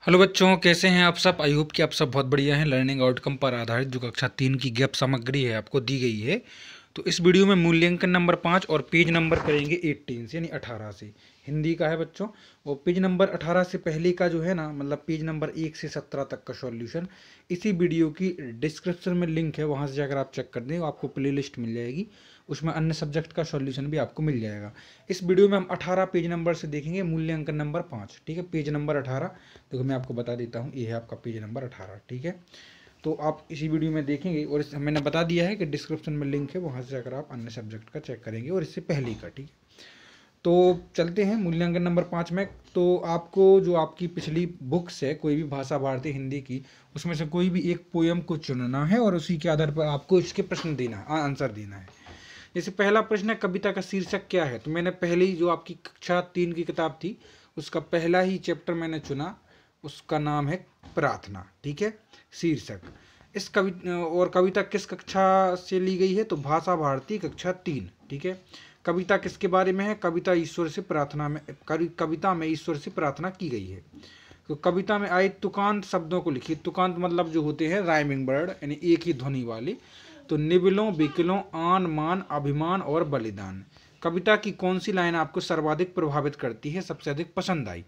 Hello बच्चों, कैसे हैं आप सब। आई होप कि आप सब बहुत बढ़िया हैं। लर्निंग आउटकम पर आधारित जो कक्षा 3 की गैप सामग्री है आपको दी गई है। तो इस वीडियो में मूल्यांकन नंबर 5 और पेज नंबर करेंगे 18 से यानी 18 से। हिंदी का है बच्चों। और पेज नंबर 18 से पहले का जो है ना, मतलब पेज नंबर 1 से 17 तक का सॉल्यूशन इसी वीडियो की डिस्क्रिप्शन में लिंक है, वहाँ से जाकर आप चेक कर दें, आपको प्ले लिस्ट मिल जाएगी। उसमें अन्य सब्जेक्ट का सॉल्यूशन भी आपको मिल जाएगा। इस वीडियो में हम 18 पेज नंबर से देखेंगे मूल्यांकन नंबर 5। ठीक है, पेज नंबर 18। देखो मैं आपको बता देता हूँ, ये है आपका पेज नंबर 18। ठीक है, तो आप इसी वीडियो में देखेंगे और मैंने बता दिया है कि डिस्क्रिप्शन में लिंक है, वहाँ से जाकर आप अन्य सब्जेक्ट का चेक करेंगे और इससे पहले का। ठीक है, तो चलते हैं मूल्यांकन नंबर 5 में। तो आपको जो आपकी पिछली बुक्स है, कोई भी भाषा भारती हिंदी की, उसमें से कोई भी एक पोयम को चुनना है और उसी के आधार पर आपको इसके प्रश्न देना है, आंसर देना है। जैसे पहला प्रश्न है, कविता का शीर्षक क्या है। तो मैंने पहले ही जो आपकी कक्षा 3 की किताब थी उसका पहला ही चैप्टर मैंने चुना, उसका नाम है प्रार्थना। ठीक है, शीर्षक इस कविता किस कक्षा से ली गई है। तो भाषा भारती कक्षा 3। ठीक है, कविता किसके बारे में है। कविता ईश्वर से प्रार्थना में, कविता में ईश्वर से प्रार्थना की गई है। तो कविता में आए तुकांत शब्दों को लिखिए। तुकांत मतलब जो होते हैं राइमिंग वर्ड, यानी एक ही ध्वनि वाले। तो निबिलों, बिकिलों, आन, मान, अभिमान और बलिदान। कविता की कौन सी लाइन आपको सर्वाधिक प्रभावित करती है, सबसे अधिक पसंद आई।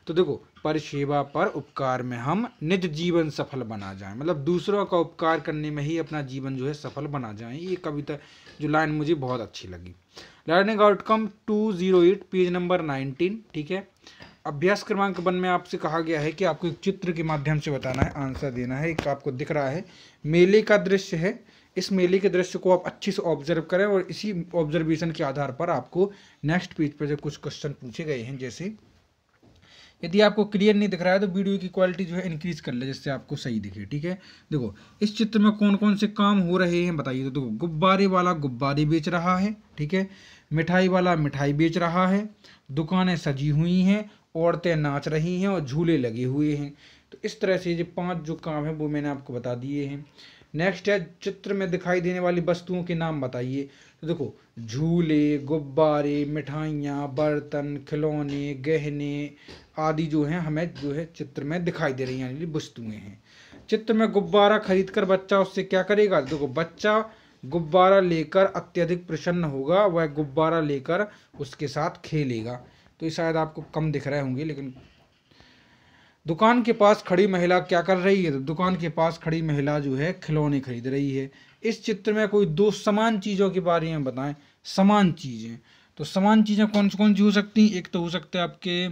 तो देखो, पर सेवा पर उपकार में हम निज जीवन सफल बना जाएं, मतलब दूसरों का उपकार करने में ही अपना जीवन जो है सफल बना जाएं। ये कविता जो लाइन मुझे बहुत अच्छी लगी। Learning outcome 208 page number 19। ठीक है, अभ्यास क्रमांक 1 में आपसे कहा गया है कि आपको एक चित्र के माध्यम से बताना है, आंसर देना है। एक आपको दिख रहा है मेले का दृश्य है। इस मेले के दृश्य को आप अच्छे से ऑब्जर्व करें और इसी ऑब्जर्वेशन के आधार पर आपको नेक्स्ट पेज पर जो कुछ क्वेश्चन पूछे गए हैं, जैसे यदि आपको क्लियर नहीं दिख रहा है तो वीडियो की क्वालिटी जो है इंक्रीज कर ले, जिससे आपको सही दिखे। ठीक है, देखो इस चित्र में कौन कौन से काम हो रहे हैं बताइए। तो देखो, गुब्बारे वाला गुब्बारे बेच रहा है। ठीक है, मिठाई वाला मिठाई बेच रहा है, दुकानें सजी हुई हैं, औरतें नाच रही हैं और झूले लगे हुए हैं। तो इस तरह से ये 5 जो काम है वो मैंने आपको बता दिए हैं। नेक्स्ट है, चित्र में दिखाई देने वाली वस्तुओं के नाम बताइए। तो देखो, झूले, गुब्बारे, मिठाइयाँ, बर्तन, खिलौने, गहने आदि जो हैं हमें जो है चित्र में दिखाई दे रही हैं, यानी वस्तुएं हैं। चित्र में गुब्बारा खरीदकर बच्चा उससे क्या करेगा। देखो, बच्चा गुब्बारा लेकर अत्यधिक प्रसन्न होगा, वह गुब्बारा लेकर उसके साथ खेलेगा। तो ये शायद आपको कम दिख रहे होंगे, लेकिन दुकान के पास खड़ी महिला क्या कर रही है। तो दुकान के पास खड़ी महिला जो है खिलौने खरीद रही है। इस चित्र में कोई 2 समान चीज़ों के बारे में बताएं। समान चीज़ें, तो समान चीज़ें कौन सी हो सकती हैं। एक तो हो सकते हैं आपके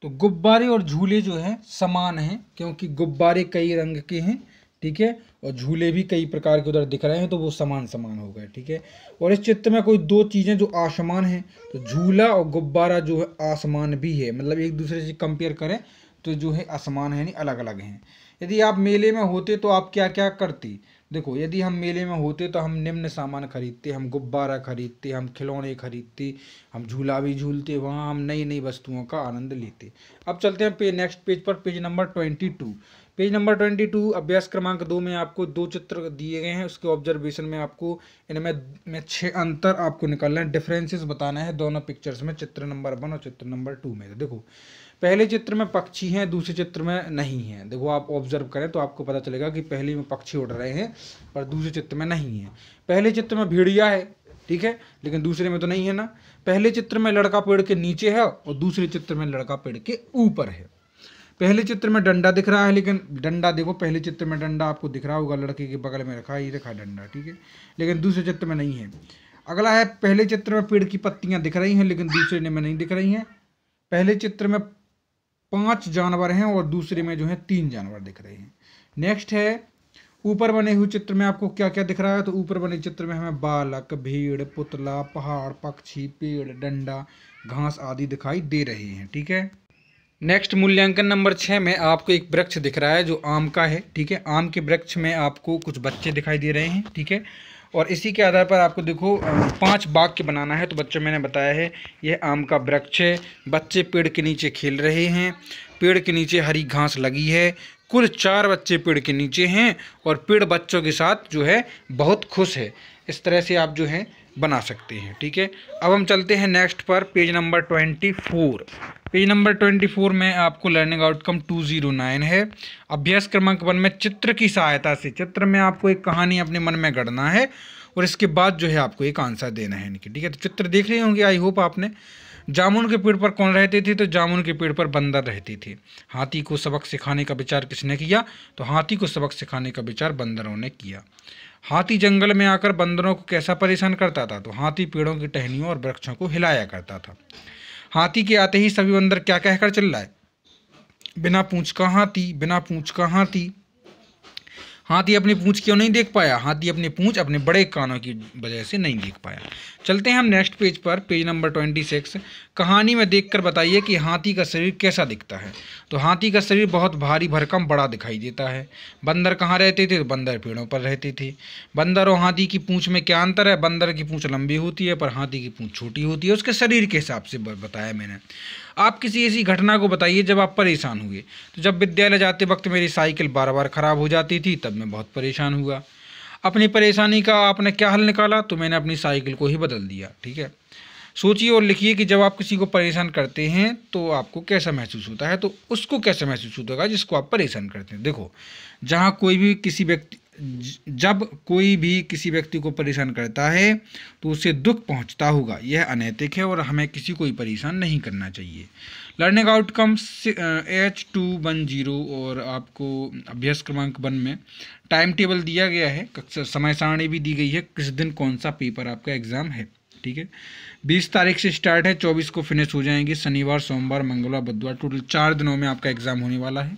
तो गुब्बारे और झूले जो है समान हैं, क्योंकि गुब्बारे कई रंग के हैं। ठीक है, और झूले भी कई प्रकार के उधर दिख रहे हैं, तो वो समान समान हो गए। ठीक है, और इस चित्र में कोई 2 चीज़ें जो आसमान हैं, तो झूला और गुब्बारा जो है आसमान भी है, मतलब एक दूसरे से कंपेयर करें तो जो है आसमान है, यानी अलग अलग हैं। यदि आप मेले में होते तो आप क्या क्या करते। देखो, यदि हम मेले में होते तो हम निम्न सामान खरीदते, हम गुब्बारा खरीदते, हम खिलौने खरीदते, हम झूला भी झूलते, वहाँ हम नई नई वस्तुओं का आनंद लेते। अब चलते हैं नेक्स्ट पेज पर, पेज नंबर 22। पेज नंबर 22 अभ्यास क्रमांक 2 में आपको 2 चित्र दिए गए हैं। उसके ऑब्जर्वेशन में आपको इनमें 6 अंतर आपको निकालना है, डिफरेंसेस बताना है दोनों पिक्चर्स में, चित्र नंबर 1 और चित्र नंबर 2 में। देखो, पहले चित्र में पक्षी हैं, दूसरे चित्र में नहीं हैं। देखो, आप ऑब्जर्व करें तो आपको पता चलेगा कि पहले में पक्षी उड़ रहे हैं पर दूसरे चित्र में नहीं है। पहले चित्र में भेड़िया है, ठीक है, लेकिन दूसरे में तो नहीं है ना। पहले चित्र में लड़का पेड़ के नीचे है और दूसरे चित्र में लड़का पेड़ के ऊपर है। पहले चित्र में डंडा दिख रहा है, लेकिन डंडा देखो, पहले चित्र में डंडा आपको दिख रहा होगा, लड़के के बगल में रखा, ही रखा डंडा। ठीक है, लेकिन दूसरे चित्र में नहीं है। अगला है, पहले चित्र में पेड़ की पत्तियां दिख रही हैं, लेकिन दूसरे में नहीं दिख रही हैं। पहले चित्र में 5 जानवर हैं और दूसरे में जो है 3 जानवर दिख रहे हैं। नेक्स्ट है, ऊपर बने हुए चित्र में आपको क्या क्या दिख रहा है। तो ऊपर बने चित्र में हमें बालक, भीड़, पुतला, पहाड़, पक्षी, पेड़, डंडा, घास आदि दिखाई दे रहे हैं। ठीक है, नेक्स्ट मूल्यांकन नंबर 6 में आपको एक वृक्ष दिख रहा है जो आम का है। ठीक है, आम के वृक्ष में आपको कुछ बच्चे दिखाई दे रहे हैं। ठीक है, और इसी के आधार पर आपको देखो 5 वाक्य बनाना है। तो बच्चों, मैंने बताया है यह आम का वृक्ष है, बच्चे पेड़ के नीचे खेल रहे हैं, पेड़ के नीचे हरी घास लगी है, कुल 4 बच्चे पेड़ के नीचे हैं और पेड़ बच्चों के साथ जो है बहुत खुश है। इस तरह से आप जो है बना सकते हैं। ठीक है, अब हम चलते हैं नेक्स्ट पर, पेज नंबर 24। पेज नंबर 24 में आपको लर्निंग आउटकम 209 है। अभ्यास क्रमांक 1 में चित्र की सहायता से, चित्र में आपको एक कहानी अपने मन में गढ़ना है और इसके बाद जो है आपको एक आंसर देना है इनकी, ठीक है। तो चित्र देख रहे होंगे आई होप आपने। जामुन के पेड़ पर कौन रहते थे? तो जामुन के पेड़ पर बंदर रहते थे। हाथी को सबक सिखाने का विचार किसने किया? तो हाथी को सबक सिखाने का विचार बंदरों ने किया। हाथी जंगल में आकर बंदरों को कैसा परेशान करता था? तो हाथी पेड़ों की टहनियों और वृक्षों को हिलाया करता था। हाथी के आते ही सभी बंदर क्या कहकर चिल्लाए? बिना पूंछ का हाथी, बिना पूंछ का हाथी। हाथी अपनी पूंछ क्यों नहीं देख पाया? हाथी अपनी पूंछ अपने बड़े कानों की वजह से नहीं देख पाया। चलते हैं हम नेक्स्ट पेज पर, पेज नंबर 26। कहानी में देखकर बताइए कि हाथी का शरीर कैसा दिखता है? तो हाथी का शरीर बहुत भारी भरकम बड़ा दिखाई देता है। बंदर कहाँ रहते थे? तो बंदर पेड़ों पर रहते थे। बंदर और हाथी की पूंछ में क्या अंतर है? बंदर की पूंछ लंबी होती है पर हाथी की पूंछ छोटी होती है, उसके शरीर के हिसाब से बताया मैंने। आप किसी ऐसी घटना को बताइए जब आप परेशान हुए। तो जब विद्यालय जाते वक्त मेरी साइकिल बार बार खराब हो जाती थी, तब मैं बहुत परेशान हुआ। अपनी परेशानी का आपने क्या हल निकाला? तो मैंने अपनी साइकिल को ही बदल दिया, ठीक है। सोचिए और लिखिए कि जब आप किसी को परेशान करते हैं तो आपको कैसा महसूस होता है। तो उसको कैसा महसूस होता है जिसको आप परेशान करते हैं। देखो, जहाँ कोई भी किसी व्यक्ति जब कोई भी किसी व्यक्ति को परेशान करता है तो उसे दुख पहुंचता होगा, यह अनैतिक है और हमें किसी को ही परेशान नहीं करना चाहिए। लर्निंग आउटकम H210 और आपको अभ्यास क्रमांक 1 में टाइम टेबल दिया गया है, समय सारणी भी दी गई है, किस दिन कौन सा पेपर आपका एग्जाम है, ठीक है। 20 तारीख से स्टार्ट है, 24 को फिनिश हो जाएंगे। शनिवार, सोमवार, मंगलवार, बुधवार, टोटल 4 दिनों में आपका एग्जाम होने वाला है।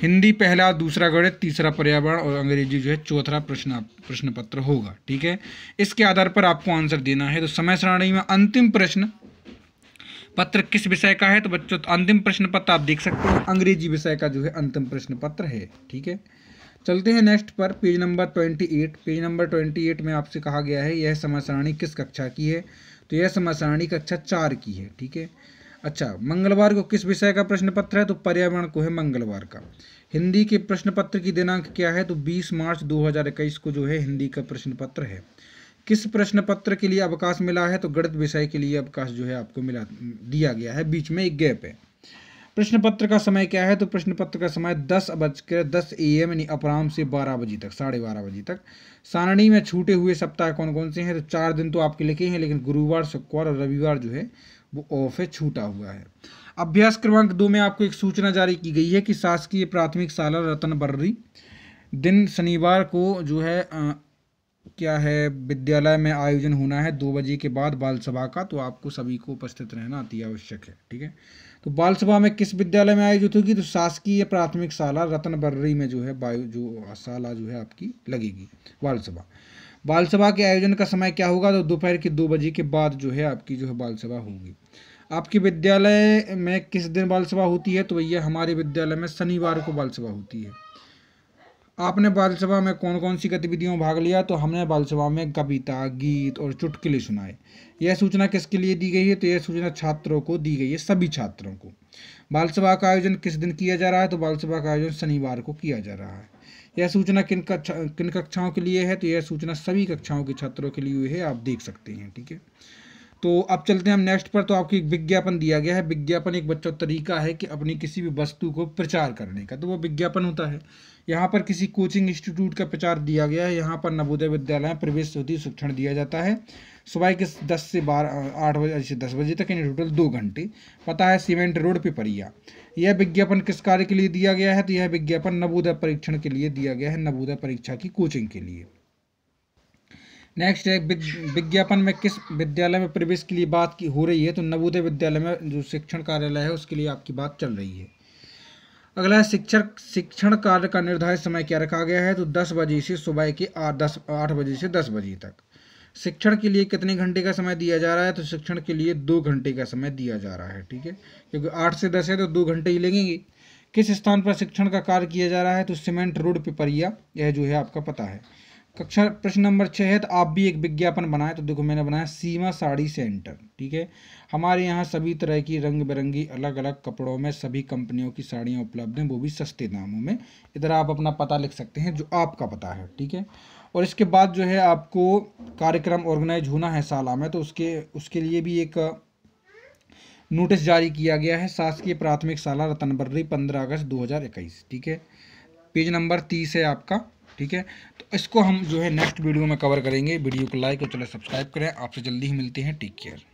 हिंदी पहला, दूसरा गणित, तीसरा पर्यावरण और अंग्रेजी जो है चौथा प्रश्न पत्र होगा, ठीक है। इसके आधार पर आपको आंसर देना है। तो समय सारणी में अंतिम प्रश्न पत्र किस विषय का है? तो बच्चों अंतिम प्रश्न पत्र आप देख सकते हैं अंग्रेजी विषय का जो है अंतिम प्रश्न पत्र है, ठीक है। चलते हैं नेक्स्ट पर, पेज नंबर 28। पेज नंबर 28 में आपसे कहा गया है यह समय सारणी किस कक्षा की है? तो यह समय सारणी कक्षा 4 की है, ठीक है। अच्छा, मंगलवार को किस विषय का प्रश्न पत्र है? तो पर्यावरण को है मंगलवार का। हिंदी के प्रश्न पत्र की दिनांक क्या है? तो 20 मार्च 2021 को जो है हिंदी का प्रश्न पत्र है। किस प्रश्न पत्र के लिए अवकाश मिला है? तो गणित विषय के लिए अवकाश जो है आपको दिया गया है, बीच में एक गैप है। प्रश्न पत्र का समय क्या है? तो प्रश्न पत्र का समय 10:10 AM यानी अपराह्न से 12 बजे तक, 12:30 बजे तक। सारणी में छूटे हुए सप्ताह कौन कौन से हैं? तो 4 दिन तो आपके लिखे हैं, लेकिन गुरुवार, शुक्रवार और रविवार जो है वो ऑफ है, छूटा हुआ है। अभ्यास क्रमांक 2 में आपको एक सूचना जारी की गई है कि शासकीय प्राथमिक शाला रतनबर्री दिन शनिवार को जो है क्या है विद्यालय में आयोजन होना है 2 बजे के बाद बाल सभा का। तो आपको सभी को उपस्थित रहना अति आवश्यक है, ठीक है। तो बाल सभा में किस विद्यालय में आयोजित होगी? तो शासकीय प्राथमिक शाला रतनबर्री में जो है जो शाला जो है आपकी लगेगी बाल सभा। बाल सभा के आयोजन का समय क्या होगा? तो दोपहर के 2 बजे के बाद जो है आपकी जो है बाल सभा होगी। आपके विद्यालय में किस दिन बाल सभा होती है? तो भैया हमारे विद्यालय में शनिवार को बाल सभा होती है। आपने बाल सभा में कौन कौन सी गतिविधियों में भाग लिया? तो हमने बाल सभा में कविता, गीत और चुटकुले सुनाए। यह सूचना किसके लिए दी गई है? तो यह सूचना छात्रों को दी गई है, सभी छात्रों को। बाल सभा का आयोजन किस दिन किया जा रहा है? तो बाल सभा का आयोजन शनिवार को किया जा रहा है। यह सूचना किन कक्षाओं के लिए है? तो यह सूचना सभी कक्षाओं के छात्रों के लिए है, आप देख सकते हैं, ठीक है। तो अब चलते हैं हम नेक्स्ट पर। तो आपको एक विज्ञापन दिया गया है। विज्ञापन एक बच्चा तरीका है कि अपनी किसी भी वस्तु को प्रचार करने का, तो वो विज्ञापन होता है। यहाँ पर किसी कोचिंग इंस्टीट्यूट का प्रचार दिया गया है। यहाँ पर नवोदय विद्यालय में प्रवेश हेतु शिक्षण दिया जाता है सुबह के 10 से 8 बजे से 10 बजे तक, यानी टोटल 2 घंटे। पता है सीमेंट रोड पिपरिया। यह विज्ञापन किस कार्य के लिए दिया गया है? तो यह विज्ञापन नवोदय परीक्षण के लिए दिया गया है, नवोदय परीक्षा की कोचिंग के लिए। नेक्स्ट है विज्ञापन में किस विद्यालय में प्रवेश के लिए बात की हो रही है? तो नवोदय विद्यालय में जो शिक्षण कार्यालय है उसके लिए आपकी बात चल रही है। अगला है शिक्षण कार्य का निर्धारित समय क्या रखा गया है? तो 10 बजे से सुबह के 8 बजे से 10 बजे तक। शिक्षण के लिए कितने घंटे का समय दिया जा रहा है? तो शिक्षण के लिए 2 घंटे का समय दिया जा रहा है, ठीक है, क्योंकि 8 से 10 है तो 2 घंटे ही लगेंगे। किस स्थान पर शिक्षण का कार्य किया जा रहा है? तो सीमेंट रोड पिपरिया, यह जो है आपका पता है। कक्षा प्रश्न नंबर 6 है, तो आप भी एक विज्ञापन बनाए। तो देखो मैंने बनाया सीमा साड़ी सेंटर, ठीक है। हमारे यहाँ सभी तरह की रंग बिरंगी अलग अलग कपड़ों में सभी कंपनियों की साड़ियाँ उपलब्ध हैं, वो भी सस्ते दामों में। इधर आप अपना पता लिख सकते हैं जो आपका पता है, ठीक है। और इसके बाद जो है आपको कार्यक्रम ऑर्गेनाइज होना है शाला में, तो उसके लिए भी एक नोटिस जारी किया गया है शासकीय प्राथमिक शाला रतनबर्री 15 अगस्त 2021। ठीक है, पेज नंबर 30 है आपका। ठीक है, तो इसको हम जो है नेक्स्ट वीडियो में कवर करेंगे। वीडियो को लाइक और चलो सब्सक्राइब करें। आपसे जल्दी ही मिलते हैं। Take care.